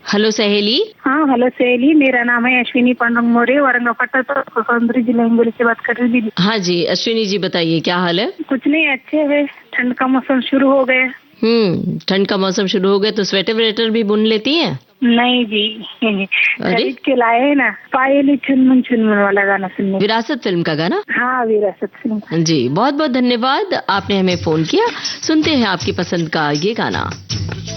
हेलो सहेली। हाँ हेलो सहेली, मेरा नाम है अश्विनी पांडुंग मोरे, औरंगाबाद स्वतंत्र जिला हिंगोली से बात कर रही थी। हाँ जी अश्विनी जी बताइए क्या हाल है? कुछ नहीं, अच्छे है। ठंड का मौसम शुरू हो गया। ठंड का मौसम शुरू हो गया तो स्वेटर वेटर भी बुन लेती हैं? नहीं जी, खरीद के लाए है ना, पायली चुनमुन चुनमुन वाला गाना सुनने। विरासत फिल्म का गाना? हाँ विरासत फिल्म। जी बहुत बहुत धन्यवाद, आपने हमें फोन किया। सुनते हैं आपकी पसंद का ये गाना।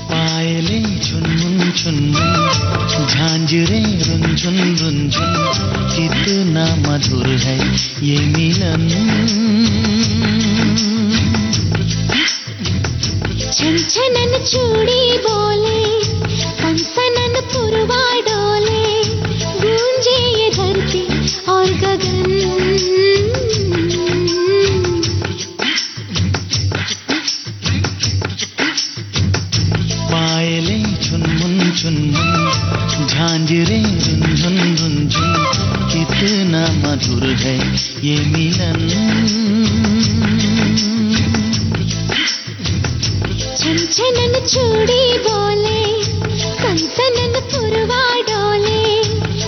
पायले चुनमुन चुनमुन, झांझरे रुंझुन रुंझुन, कितना मधुर है ये मिलन। छनछनन चूड़ी बोले, कंसनन पुरवा डोले, गूंजे ये धरती और गगन। पायले चुनमुन चुनमुन, झांझरे रुंझुन रुंझुन, कितना मधुर है ये मिलन। छनछनन चूड़ी बोले, कंसनन पुरवा डोले,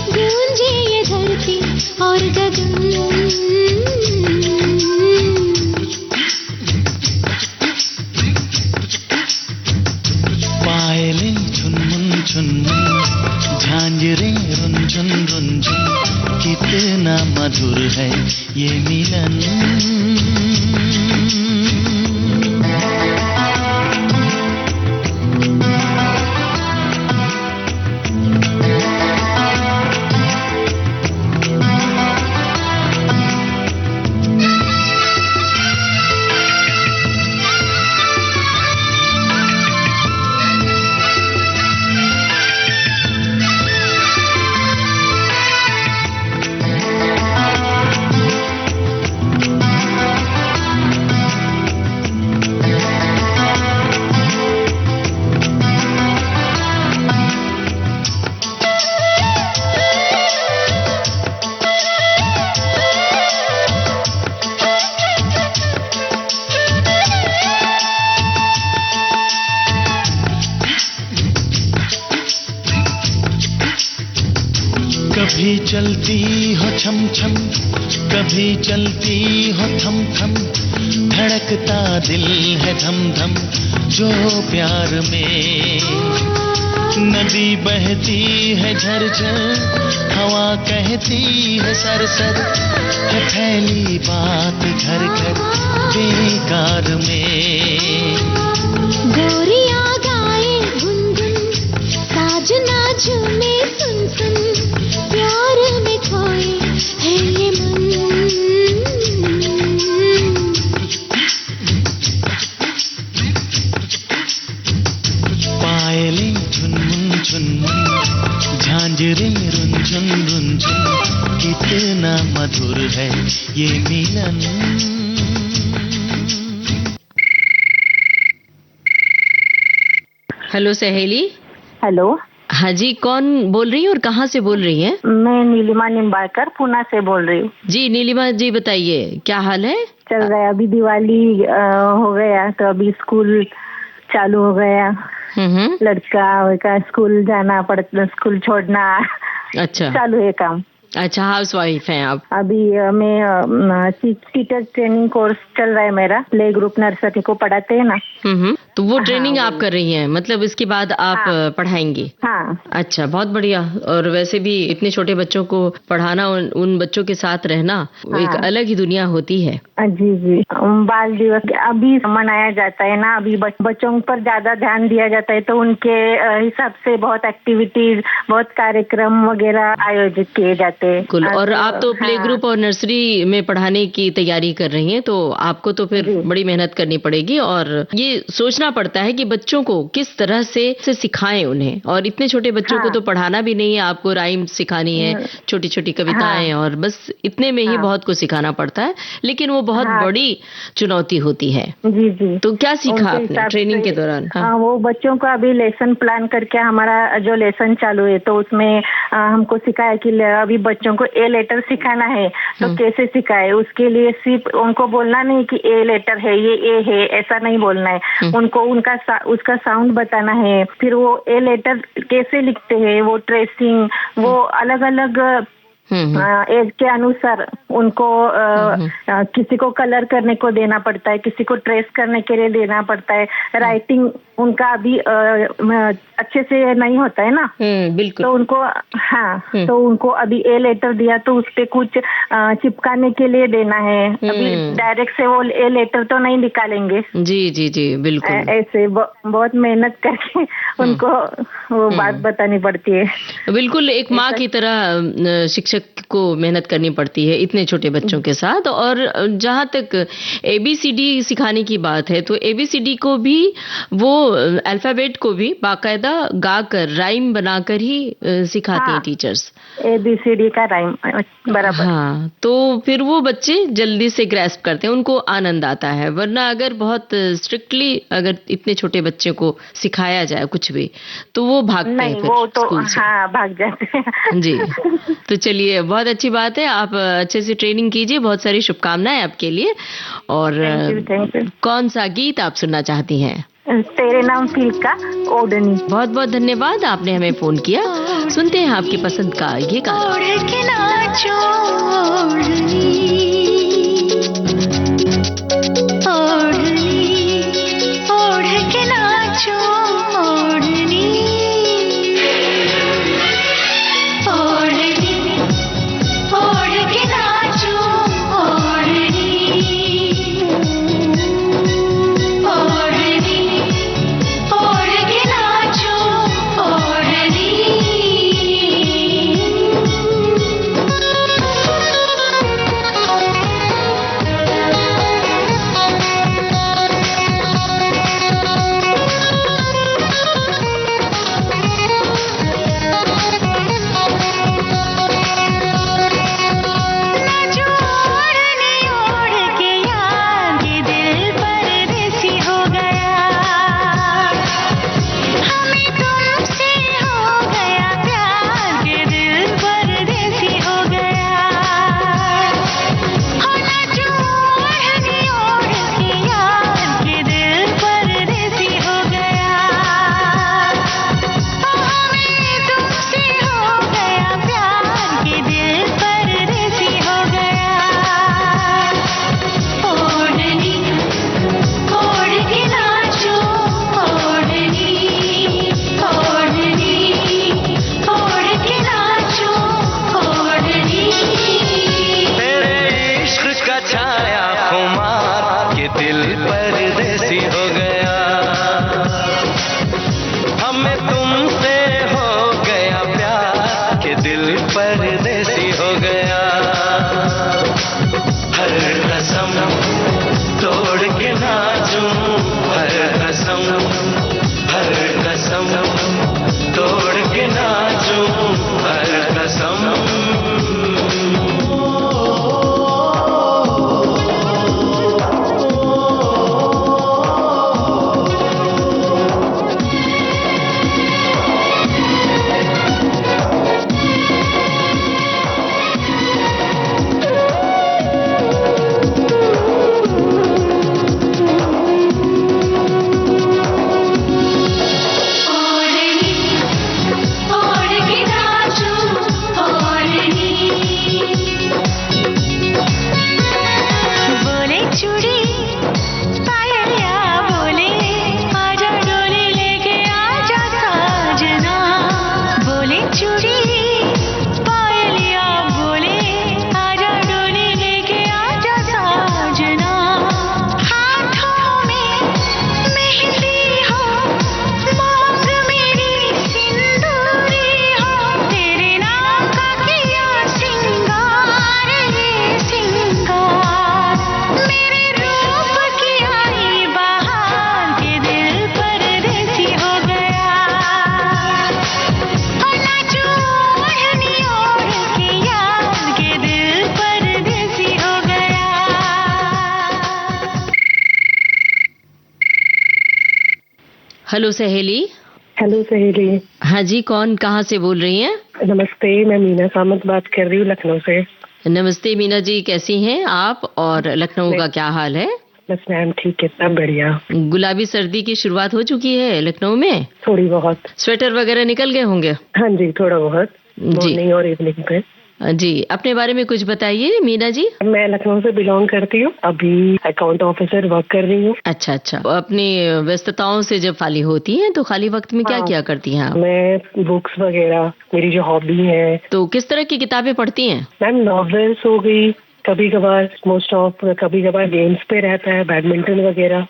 गूंजे ये धरती और गगन। पायले चुनमुन चुनमुन, झांझरे रुंझुन रुंझुन, कितना मधुर है ये मिलन। कभी चलती हो छम छम, कभी चलती हो थम थम, धड़कता दिल है धम धम जो प्यार में। नदी बहती है झरझर, हवा कहती है सरसर, है फैली बात घर घर बेकार में। गोरिया गाए गुनगुन, साजना झूमे सुन सुन, प्यार में खोए है ये मन। पायलें झुनमुन झुनमुन, झांझरें रुंझुन रुंझुन, कितना मधुर है ये मिलन। हेलो सहेली। हेलो। हाँ जी, कौन बोल रही है और कहाँ से बोल रही है? मैं नीलिमा निम्बाकर पुणे से बोल रही हूँ। जी नीलिमा जी, बताइए क्या हाल है? चल रहा है, अभी दिवाली हो गया तो अभी स्कूल चालू हो गया। लड़का का स्कूल जाना पड़ता, स्कूल छोड़ना। अच्छा, चालू है काम। अच्छा, हाउस वाइफ हैं आप? अभी मैं टीचर ट्रेनिंग कोर्स चल रहा है मेरा, प्ले ग्रुप नर्सरी को पढ़ाते हैं ना। तो वो ट्रेनिंग आप कर रही हैं, मतलब इसके बाद आप पढ़ाएंगी? हाँ। अच्छा, बहुत बढ़िया। और वैसे भी इतने छोटे बच्चों को पढ़ाना, उन बच्चों के साथ रहना एक अलग ही दुनिया होती है। जी जी। बाल दिवस अभी मनाया जाता है ना, अभी बच्चों पर ज्यादा ध्यान दिया जाता है, तो उनके हिसाब से बहुत एक्टिविटीज, बहुत कार्यक्रम वगैरह आयोजित किए जाते हैं। बिल्कुल। और आप तो प्ले ग्रुप और नर्सरी में पढ़ाने की तैयारी कर रही हैं, तो आपको तो फिर बड़ी मेहनत करनी पड़ेगी और ये सोचना पड़ता है कि बच्चों को किस तरह से सिखाएं उन्हें। और इतने छोटे बच्चों को तो पढ़ाना भी नहीं है, आपको राइम सिखानी है, छोटी छोटी कविताएं, और बस इतने में ही बहुत कुछ सिखाना पड़ता है, लेकिन वो बहुत बड़ी चुनौती होती है। जी जी। तो क्या सीखा आपने ट्रेनिंग के दौरान? वो बच्चों का अभी लेसन प्लान करके, हमारा जो लेसन चालू है तो उसमें हमको सिखाया कि अभी बच्चों को ए लेटर सिखाना है, तो कैसे सिखाए। उसके लिए सिर्फ उनको बोलना नहीं कि ए लेटर है, ये ए है, ऐसा नहीं बोलना है। उनको उसका साउंड बताना है, फिर वो ए लेटर कैसे लिखते हैं, वो ट्रेसिंग, वो अलग अलग एज के अनुसार उनको किसी को कलर करने को देना पड़ता है, किसी को ट्रेस करने के लिए देना पड़ता है। राइटिंग उनका अभी अच्छे से नहीं होता है ना। बिल्कुल। तो उनको तो उनको अभी ए लेटर दिया तो उसपे कुछ चिपकाने के लिए देना है। अभी डायरेक्ट से वो ए लेटर तो नहीं निकालेंगे। जी जी जी, बिल्कुल। ऐसे बहुत मेहनत करके उनको वो बात बतानी पड़ती है। बिल्कुल, एक माँ की तरह शिक्षक को मेहनत करनी पड़ती है इतने छोटे बच्चों के साथ। और जहाँ तक ABCD सिखाने की बात है, तो ABCD को भी, वो अल्फाबेट को भी बाकायदा गाकर, राइम बनाकर ही सिखाती हैं टीचर्स। ABCD का राइम बराबर। हाँ, तो फिर वो बच्चे जल्दी से ग्रैस्प करते हैं, उनको आनंद आता है। वरना अगर बहुत स्ट्रिक्टली अगर इतने छोटे बच्चे को सिखाया जाए कुछ भी, तो वो भागते हैं फिर स्कूल से। भाग जाते हैं। जी। तो चलिए, बहुत अच्छी बात है, आप अच्छे से ट्रेनिंग कीजिए। बहुत सारी शुभकामनाएं आपके लिए। और थैंक यू। कौन सा गीत आप सुनना चाहती हैं? तेरे नाम फिल्म का ओढ़नी। बहुत बहुत धन्यवाद, आपने हमें फोन किया। सुनते हैं आपकी पसंद का ये गाना। का छाया खुमार के दिल परदेसी हो गया। हमें तुमसे हो गया प्यार के दिल परदेसी हो गया। हर कसम तोड़ के नाचूं, हर कसम तोड़ के नाचूं, हर कसम। हेलो सहेली। हेलो सहेली। हाँ जी, कौन कहाँ से बोल रही हैं? नमस्ते, मैं मीना कामत बात कर रही हूँ लखनऊ से। नमस्ते मीना जी, कैसी हैं आप और लखनऊ का क्या हाल है? बस मैम ठीक है, सब बढ़िया। गुलाबी सर्दी की शुरुआत हो चुकी है लखनऊ में? थोड़ी बहुत। स्वेटर वगैरह निकल गए होंगे? हाँ जी, थोड़ा बहुत, मॉर्निंग और इवनिंग पे। जी, अपने बारे में कुछ बताइए मीना जी। मैं लखनऊ से बिलोंग करती हूँ, अभी अकाउंट ऑफिसर वर्क कर रही हूँ। अच्छा अच्छा। अपनी व्यस्तताओं से जब खाली होती हैं तो खाली वक्त में क्या क्या करती हैं आप? मैं बुक्स वगैरह, मेरी जो हॉबी है। तो किस तरह की किताबें पढ़ती हैं? मैम नॉवेल्स हो गई, कभी कभार मोस्ट ऑफ, कभी कभार गेम्स पे रहता है, बैडमिंटन वगैरह।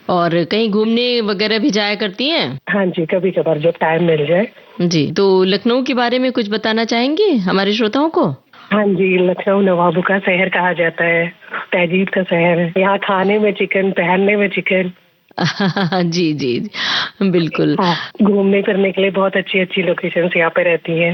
और कहीं घूमने वगैरह भी जाया करती हैं? हाँ जी, कभी कभार जब टाइम मिल जाए। जी, तो लखनऊ के बारे में कुछ बताना चाहेंगे हमारे श्रोताओं को? हाँ जी, लखनऊ नवाबों का शहर कहा जाता है, तहजीब का शहर है। यहाँ खाने में चिकन, पहनने में चिकन। जी जी बिल्कुल। हाँ, घूमने फिरने के लिए बहुत अच्छी अच्छी लोकेशंस यहाँ पे रहती हैं।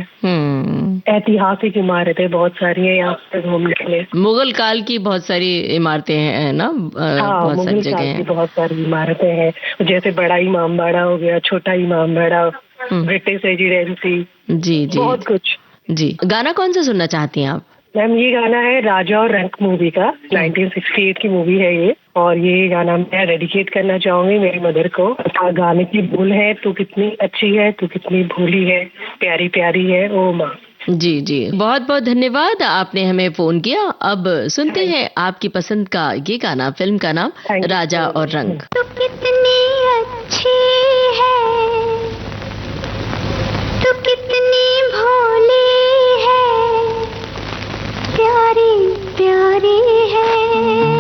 ऐतिहासिक इमारतें बहुत सारी हैं यहाँ पे घूमने के लिए। मुगल काल की बहुत सारी इमारतें हैं ना? हाँ, मुगल काल की बहुत सारी इमारतें हैं, जैसे बड़ा इमामबाड़ा हो गया, छोटा इमामबाड़ा, ब्रिटिश रेजिडेंसी। जी जी, बहुत कुछ। जी, गाना कौन सा सुनना चाहती हैं आप? मैम ये गाना है राजा और रंक मूवी का, 1968 की मूवी है ये, और ये गाना मैं डेडिकेट करना चाहूंगी मेरी मदर को। गाने की बोल है, तू कितनी अच्छी है, तू कितनी भोली है, प्यारी प्यारी है ओ माँ। जी जी, बहुत बहुत धन्यवाद, आपने हमें फोन किया। अब सुनते हैं आपकी पसंद का ये गाना। फिल्म का नाम राजा और रंग। तू कितनी अच्छी है, तू कितनी भोली है, प्यारी प्यारी है ओ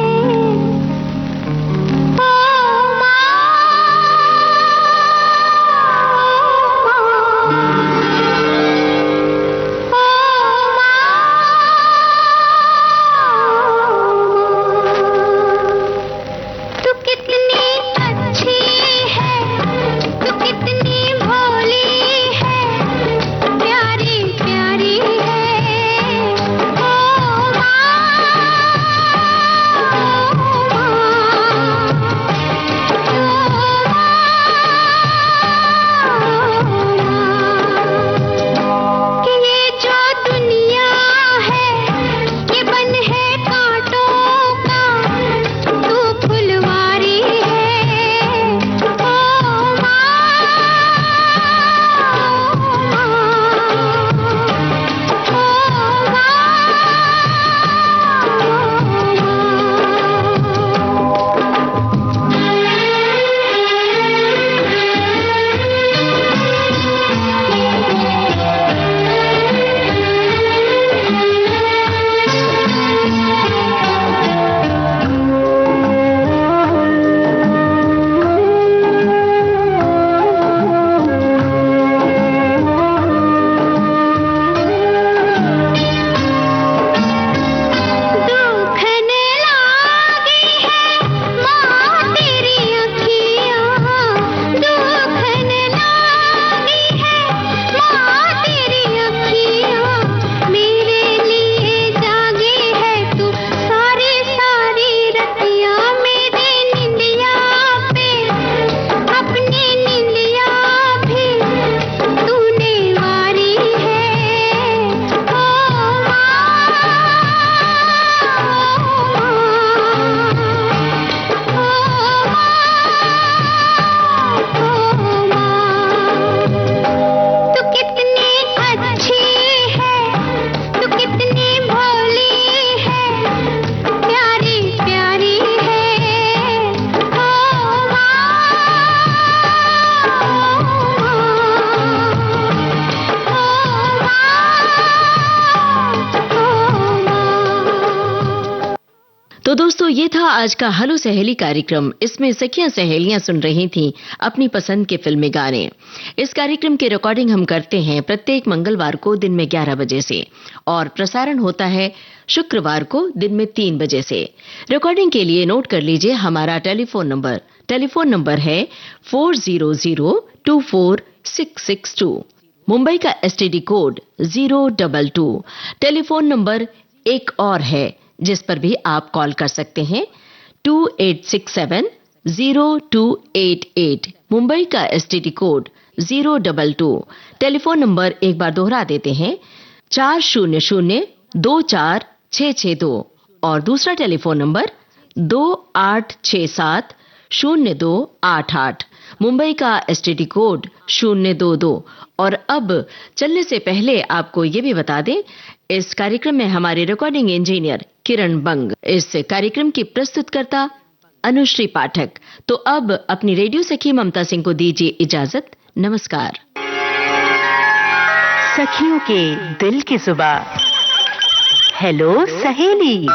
तो दोस्तों, ये था आज का हेलो सहेली कार्यक्रम। इसमें सखियां सहेलियां सुन रही थीं अपनी पसंद के फिल्मी गाने। इस कार्यक्रम की रिकॉर्डिंग हम करते हैं प्रत्येक मंगलवार को दिन में 11 बजे से और प्रसारण होता है शुक्रवार को दिन में 3 बजे से। रिकॉर्डिंग के लिए नोट कर लीजिए हमारा टेलीफोन नंबर। टेलीफोन नंबर है 40024662। मुंबई का STD कोड 022। टेलीफोन नंबर एक और है जिस पर भी आप कॉल कर सकते हैं 2867-0288। मुंबई का STD कोड 022। टेलीफोन नंबर एक बार दोहरा देते हैं 400-24662 और दूसरा टेलीफोन नंबर 2867-0288। मुंबई का STD कोड 022। और अब चलने से पहले आपको ये भी बता दें, इस कार्यक्रम में हमारे रिकॉर्डिंग इंजीनियर किरण बंग, इस कार्यक्रम की प्रस्तुतकर्ता अनुश्री पाठक। तो अब अपनी रेडियो सखी ममता सिंह को दीजिए इजाजत। नमस्कार। सखियों के दिल की जुबान, हेलो सहेली।